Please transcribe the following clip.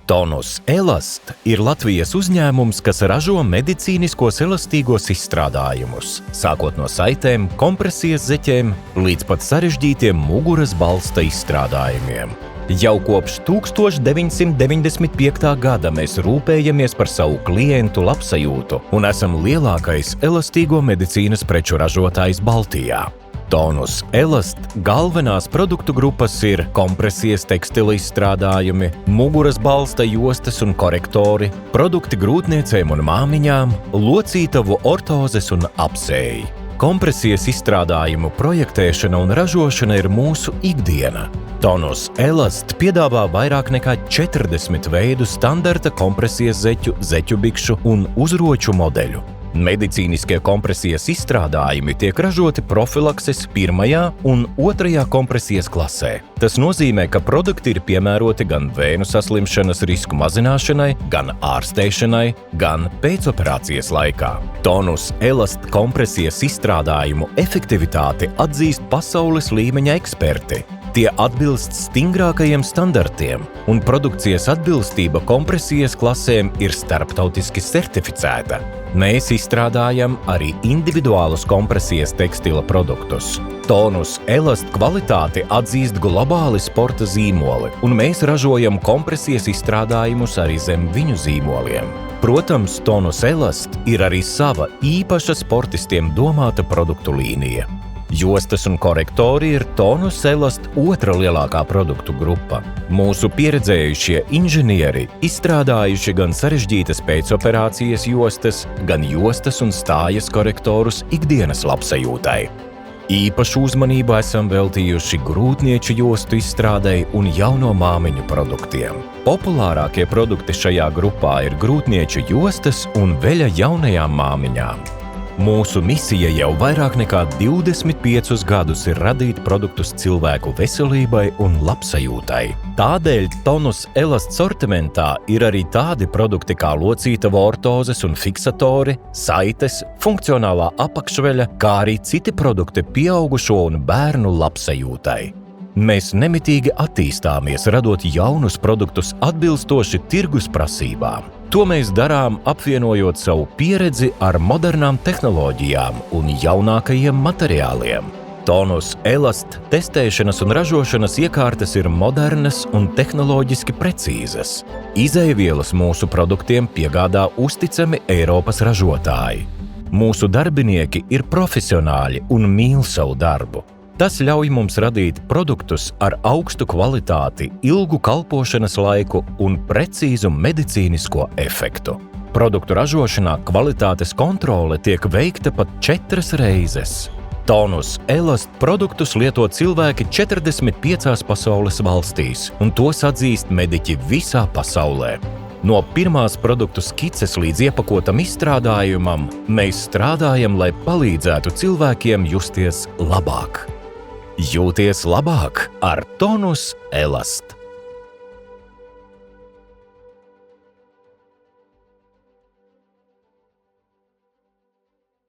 Tonus Elast ir Latvijas uzņēmums, kas ražo medicīniskos elastīgos izstrādājumus, sākot no saitēm, kompresijas zeķiem līdz pat sarežģītiem muguras balsta izstrādājumiem. Jau kopš 1995. gada mēs rūpējamies par savu klientu labsajūtu un esam lielākais elastīgo medicīnas preču ražotājs Baltijā. Tonus Elast galvenās produktu grupas ir kompresijas tekstila izstrādājumi, muguras balsta jostas un korektori, produkti grūtniecēm un māmiņām, locītavu ortozes un apsēji. Kompresijas izstrādājumu projektēšana un ražošana ir mūsu ikdiena. Tonus Elast piedāvā vairāk nekā 40 veidu standarta kompresijas zeķu, zeķu bikšu un uzroču modeļu. Medicīniskie kompresijas izstrādājumi tiek ražoti profilakses 1. un 2. kompresijas klasē. Tas nozīmē, ka produkti ir piemēroti gan vēnu saslimšanas risku mazināšanai, gan ārstēšanai, gan pēcoperācijas laikā. Tonus Elast kompresijas izstrādājumu efektivitāti atzīst pasaules līmeņa eksperti. Tie atbilst stingrākajiem standartiem, un produkcijas atbilstība kompresijas klasēm ir starptautiski certificēta. Mēs izstrādājam arī individuālus kompresijas tekstila produktus. Tonus Elast kvalitāti atzīst globāli sporta zīmoli, un mēs ražojam kompresijas izstrādājumus arī zem viņu zīmoliem. Protams, Tonus Elast ir arī sava īpaša sportistiem domāta produktu līnija. Jostas un korektori ir Tonus Elast otra lielākā produktu grupa. Mūsu pieredzējušie inženieri izstrādājuši gan sarežģītas pēcoperācijas jostas, gan jostas un stājas korektorus ikdienas labsajūtai. Īpašu uzmanību esam veltījuši grūtnieču jostu izstrādei un jauno māmiņu produktiem. Populārākie produkti šajā grupā ir grūtnieču jostas un veļa jaunajām māmiņām. Mūsu misija jau vairāk nekā 25 gadus ir radīt produktus cilvēku veselībai un labsajūtai. Tādēļ Tonus Elast sortimentā ir arī tādi produkti kā locītava ortozes un fiksatori, saites, funkcionālā apakšveļa, kā arī citi produkti pieaugušo un bērnu labsajūtai. Mēs nemitīgi attīstāmies, radot jaunus produktus atbilstoši tirgus prasībām. To mēs darām, apvienojot savu pieredzi ar modernām tehnoloģijām un jaunākajiem materiāliem. Tonus Elast testēšanas un ražošanas iekārtas ir modernas un tehnoloģiski precīzas. Izejvielas mūsu produktiem piegādā uzticami Eiropas ražotāji. Mūsu darbinieki ir profesionāļi un mīl savu darbu. Tas ļauj mums radīt produktus ar augstu kvalitāti, ilgu kalpošanas laiku un precīzu medicīnisko efektu. Produktu ražošanā kvalitātes kontrole tiek veikta pat 4 reizes. Tonus Elast produktus lieto cilvēki 45 pasaules valstīs, un tos atzīst mediķi visā pasaulē. No pirmās produktu skices līdz iepakotam izstrādājumam mēs strādājam, lai palīdzētu cilvēkiem justies labāk. Jūties labāk ar Tonus Elast.